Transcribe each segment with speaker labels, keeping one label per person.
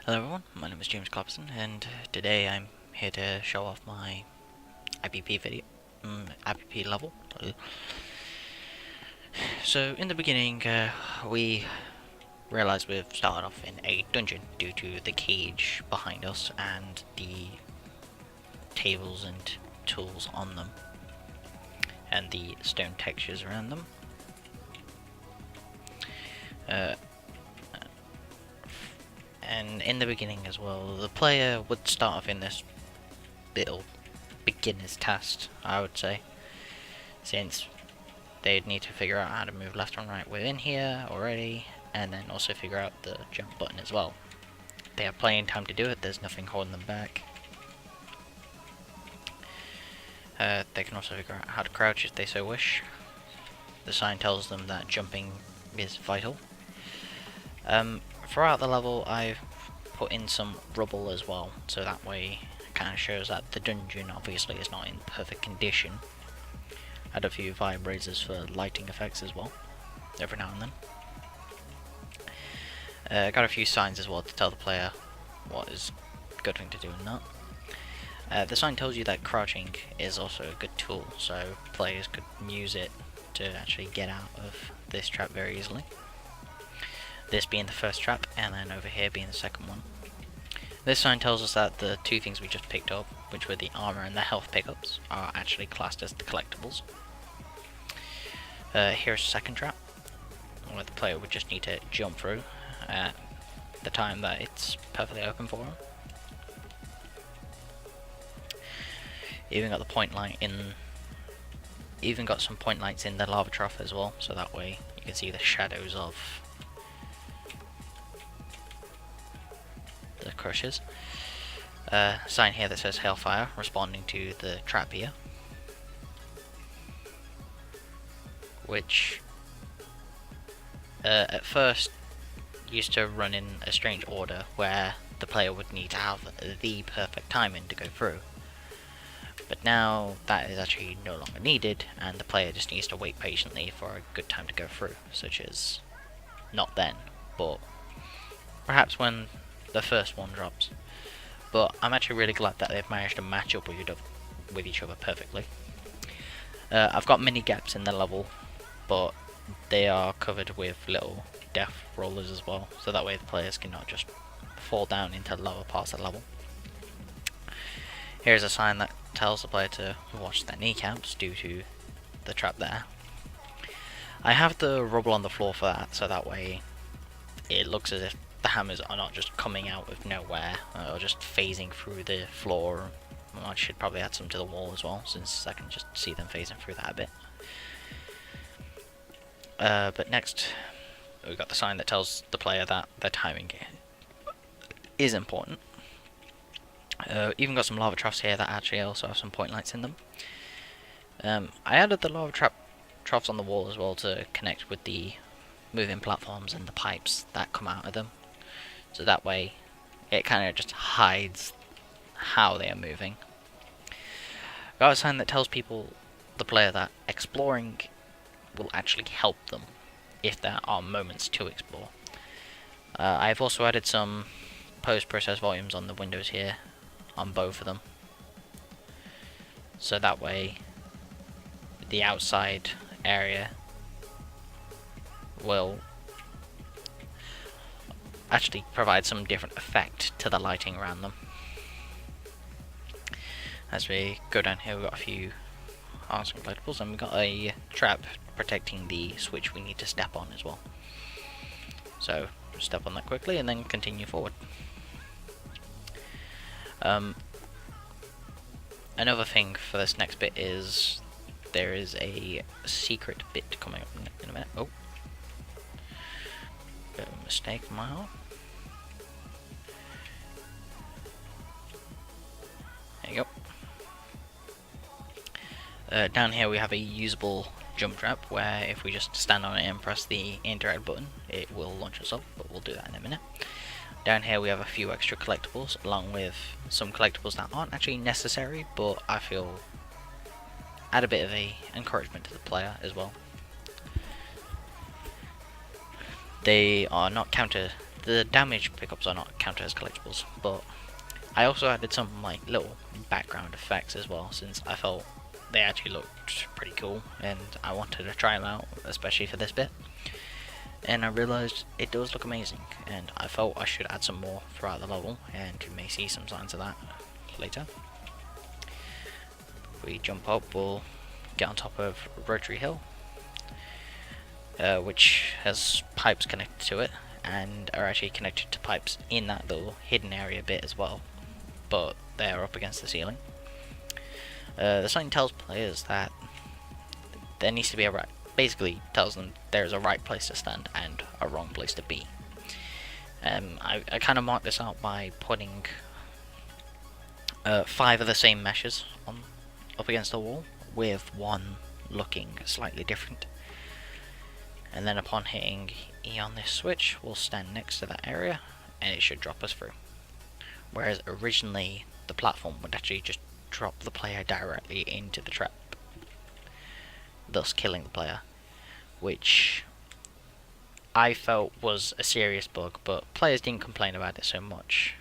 Speaker 1: Hello everyone, my name is James Clapperson, and today I'm here to show off my IPP video, IPP level. So in the beginning, we realized we've started off in a dungeon due to the cage behind us and the tables and tools on them, and the stone textures around them. And in the beginning as well, the player would start off in this little beginner's task, I would say, since they'd need to figure out how to move left and right within here already, and then also figure out the jump button as well. They have plenty of time to do it, there's nothing holding them back. They can also figure out how to crouch if they so wish. The sign tells them that jumping is vital. Throughout the level I've put in some rubble as well, so that way it kind of shows that the dungeon obviously is not in perfect condition. Add a few vibrators for lighting effects as well, every now and then. Got a few signs as well to tell the player what is a good thing to do and not. The sign tells you that crouching is also a good tool, so players could use it to actually get out of this trap very easily. This being the first trap, and then over here being the second one. This sign tells us that the two things we just picked up, which were the armor and the health pickups, are actually classed as the collectibles. Here's the second trap, where the player would just need to jump through at the time that it's perfectly open for them. Even got the point light in. Even got some point lights in the lava trough as well, so that way you can see the shadows of the crushes. Sign here that says Hellfire, responding to the trap here, which at first used to run in a strange order where the player would need to have the perfect timing to go through, but now that is actually no longer needed, and the player just needs to wait patiently for a good time to go through, such as not then, but perhaps when the first one drops. But I'm actually really glad that they've managed to match up with each other perfectly. I've got many gaps in the level, but they are covered with little death rollers as well, so that way the players cannot just fall down into lower parts of the level. Here's a sign that tells the player to watch their kneecaps due to the trap there. I have the rubble on the floor for that, so that way it looks as if the hammers are not just coming out of nowhere or just phasing through the floor. I should probably add some to the wall as well, since I can just see them phasing through that a bit. But next we've got the sign that tells the player that their timing is important. Even got some lava troughs here that actually also have some point lights in them. I added the lava troughs on the wall as well to connect with the moving platforms and the pipes that come out of them, so that way it kind of just hides how they are moving. Got a sign that tells the player that exploring will actually help them if there are moments to explore. I've also added some post-process volumes on the windows here, on both of them, so that way the outside area will actually provide some different effect to the lighting around them. As we go down here, we've got a few awesome collectibles, and we've got a trap protecting the switch we need to step on as well. So step on that quickly and then continue forward. Another thing for this next bit is there is a secret bit coming up in a minute. Oh, bit of a mistake on my part. There you go. Down here we have a usable jump trap where if we just stand on it and press the interact button, it will launch us up, but we'll do that in a minute. Down here we have a few extra collectibles, along with some collectibles that aren't actually necessary, but I feel add a bit of a encouragement to the player as well. They are not counter the damage pickups are not counted as collectibles, but I also added some like little background effects as well, since I felt they actually looked pretty cool and I wanted to try them out, especially for this bit. And I realised it does look amazing, and I felt I should add some more throughout the level, and you may see some signs of that later. If we jump up, we'll get on top of Rotary Hill, which has pipes connected to it, and are actually connected to pipes in that little hidden area bit as well, but they're up against the ceiling. The sign tells players that there needs to be a right, basically tells them there's a right place to stand and a wrong place to be. I kind of marked this out by putting 5 of the same meshes up against the wall, with one looking slightly different. And then upon hitting E on this switch, we'll stand next to that area and it should drop us through. Whereas originally the platform would actually just drop the player directly into the trap, thus killing the player, which I felt was a serious bug, but players didn't complain about it so much,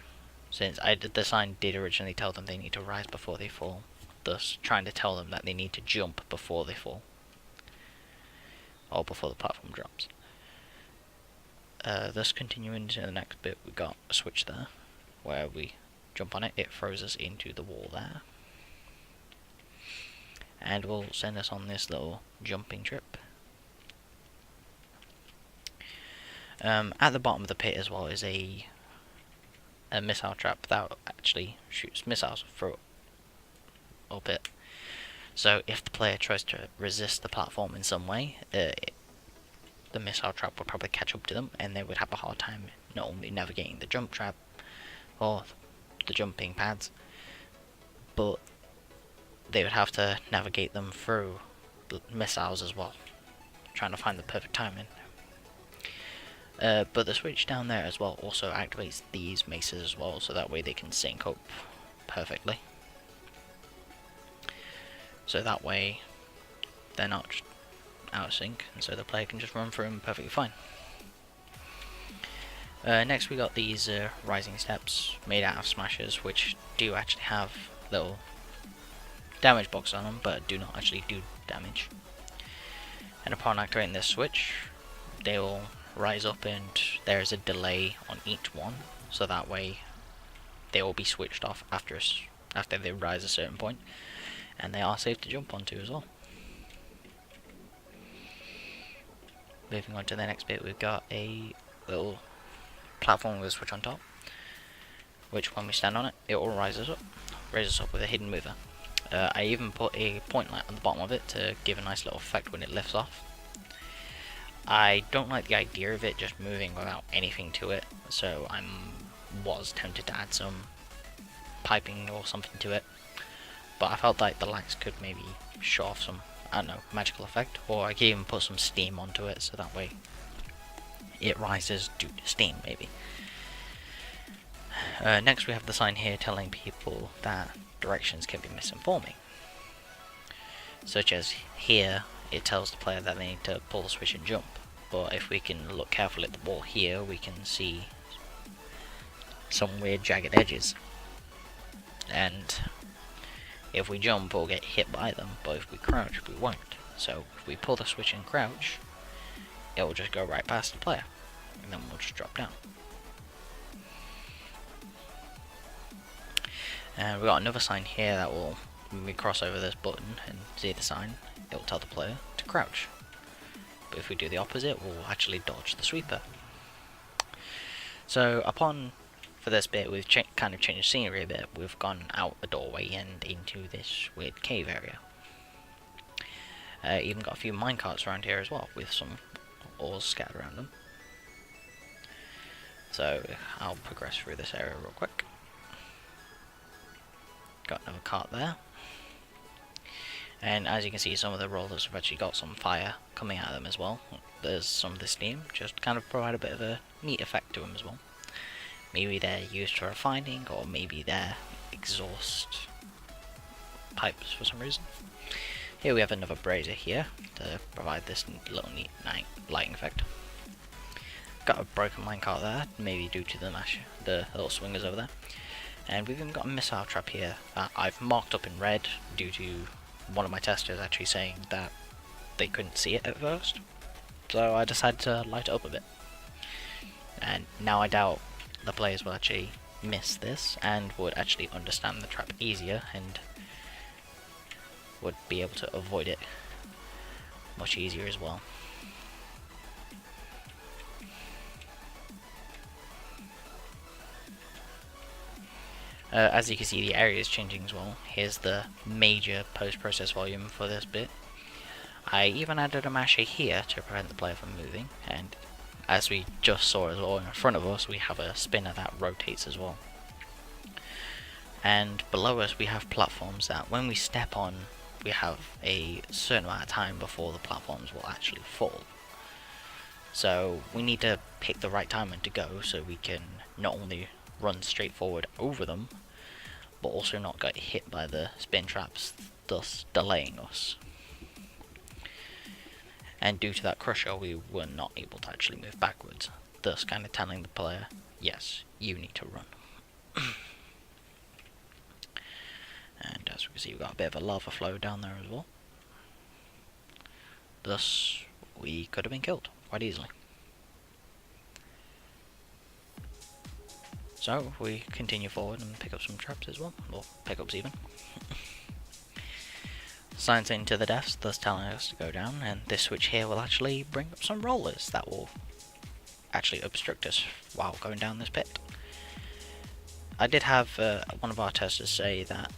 Speaker 1: since the sign did originally tell them they need to rise before they fall, thus trying to tell them that they need to jump before they fall, or before the platform drops. Thus continuing to the next bit, we got a switch there, where we jump on it, it throws us into the wall there, and will send us on this little jumping trip. At the bottom of the pit as well is a missile trap that actually shoots missiles through up it. So if the player tries to resist the platform in some way, the missile trap would probably catch up to them, and they would have a hard time not only navigating the jump trap or the jumping pads, but they would have to navigate them through the missiles as well, trying to find the perfect timing. But the switch down there as well also activates these maces as well, so that way they can sync up perfectly. So that way they're not just out of sync, and so the player can just run through them perfectly fine. Next we got these rising steps made out of smashers, which do actually have little damage boxes on them, but do not actually do damage. And upon activating this switch, they will rise up, and there is a delay on each one, so that way they will be switched off after they rise a certain point, and they are safe to jump onto as well. Moving on to the next bit, we've got a little platform with a switch on top, which when we stand on it, it will raise us up with a hidden mover. I even put a point light on the bottom of it to give a nice little effect when it lifts off. I don't like the idea of it just moving without anything to it, so I was tempted to add some piping or something to it, but I felt like the lights could maybe show off some, I don't know, magical effect, or I could even put some steam onto it, so that way it rises due to steam maybe. Next we have the sign here telling people that directions can be misinforming, such as here it tells the player that they need to pull the switch and jump, but if we can look carefully at the wall here, we can see some weird jagged edges, and if we jump we'll get hit by them, but if we crouch we won't. So if we pull the switch and crouch, it will just go right past the player, and then we'll just drop down. And we've got another sign here that will, when we cross over this button and see the sign, it will tell the player to crouch. But if we do the opposite, we'll actually dodge the sweeper. So for this bit, we've kind of changed scenery a bit. We've gone out a doorway and into this weird cave area. Even got a few minecarts around here as well, with some ores scattered around them. So I'll progress through this area real quick. Got another cart there, and as you can see, some of the rollers have actually got some fire coming out of them as well. There's some of the steam, just kind of provide a bit of a neat effect to them as well. Maybe they're used for refining, or maybe they're exhaust pipes for some reason. Here we have another brazier here to provide this little neat night lighting effect. got a broken minecart there, maybe due to the little swingers over there. And we've even got a missile trap here that I've marked up in red due to one of my testers actually saying that they couldn't see it at first. So I decided to light it up a bit. And now I doubt the players will actually miss this and would actually understand the trap easier and would be able to avoid it much easier as well. As you can see, the area is changing as well. Here's the major post-process volume for this bit. I even added a masher here to prevent the player from moving, and as we just saw as well in front of us, we have a spinner that rotates as well. And below us we have platforms that when we step on, we have a certain amount of time before the platforms will actually fall. So we need to pick the right time when to go so we can not only run straight forward over them, but also not get hit by the spin traps, thus delaying us. And due to that crusher, we were not able to actually move backwards, thus kind of telling the player, yes, you need to run. And as we can see, we've got a bit of a lava flow down there as well. Thus, we could have been killed quite easily. So, we continue forward and pick up some traps as well, or pickups even. Signs into the depths, thus telling us to go down, and this switch here will actually bring up some rollers that will actually obstruct us while going down this pit. I did have one of our testers say that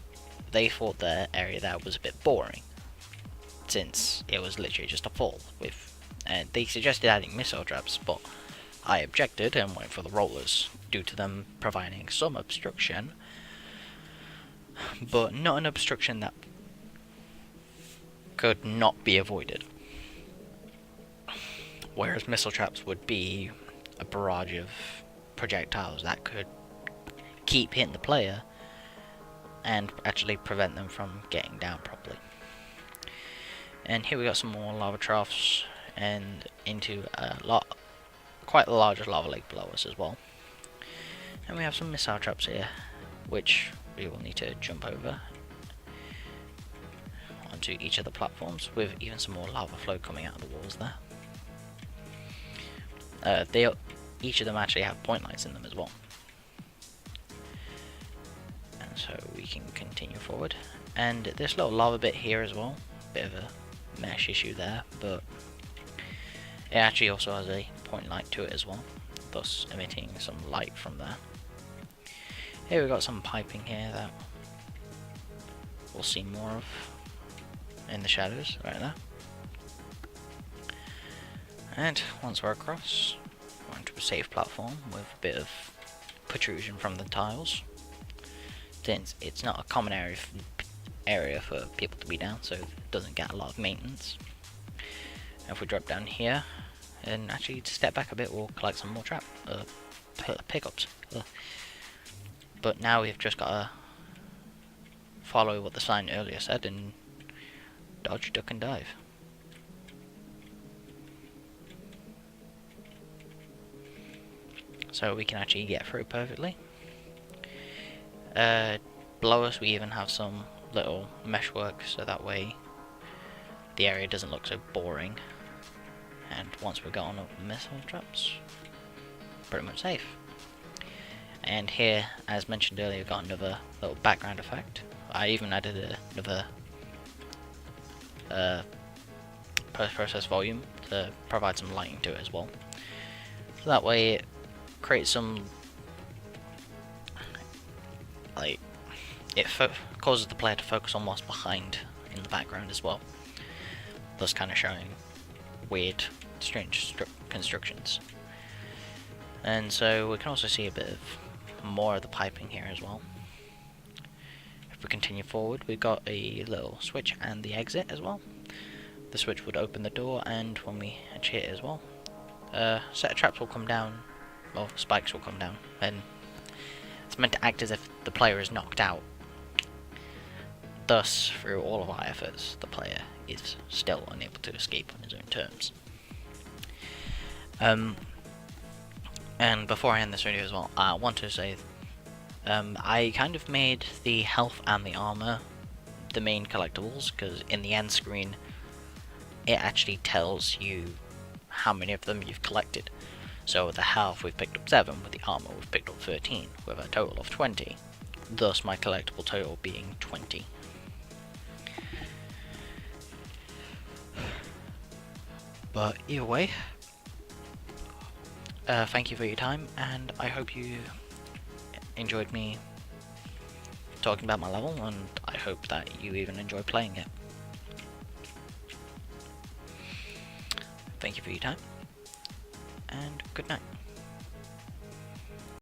Speaker 1: they thought the area there was a bit boring, since it was literally just a fall with, and they suggested adding missile traps, but I objected and went for the rollers due to them providing some obstruction, but not an obstruction that could not be avoided. Whereas missile traps would be a barrage of projectiles that could keep hitting the player and actually prevent them from getting down properly. And here we got some more lava troughs and into quite a large lava lake below us as well. And we have some missile traps here, which we will need to jump over onto each of the platforms, with even some more lava flow coming out of the walls there. Each of them actually have point lights in them as well. And so we can continue forward. And this little lava bit here as well, bit of a mesh issue there, but it actually also has a point light to it as well, thus emitting some light from there. Here we've got some piping here that we'll see more of in the shadows right there. And once we're across, we're onto a safe platform with a bit of protrusion from the tiles, since it's not a common area for people to be down, so it doesn't get a lot of maintenance. And if we drop down here and actually step back a bit, we'll collect some more pickups. But now we've just got to follow what the sign earlier said and dodge, duck and dive. So we can actually get through perfectly. Below us we even have some little meshwork, so that way the area doesn't look so boring. And once we've gotten up the missile traps, pretty much safe. And here, as mentioned earlier, we've got another little background effect. I even added another post-process volume to provide some lighting to it as well. So that way it creates some, like, it causes the player to focus on what's behind in the background as well, thus kind of showing weird, strange constructions. And so we can also see a bit of more of the piping here as well. If we continue forward, we've got a little switch and the exit as well. The switch would open the door, and when we actually hit it as well, a set of traps will come down, or spikes will come down, and it's meant to act as if the player is knocked out. Thus, through all of our efforts, the player is still unable to escape on his own terms. And before I end this video as well, I want to say I kind of made the health and the armor the main collectibles, because in the end screen it actually tells you how many of them you've collected. So with the health we've picked up 7, with the armor we've picked up 13, with a total of 20, thus my collectible total being 20. But either way, thank you for your time, and I hope you enjoyed me talking about my level, and I hope that you even enjoy playing it. Thank you for your time, and good night.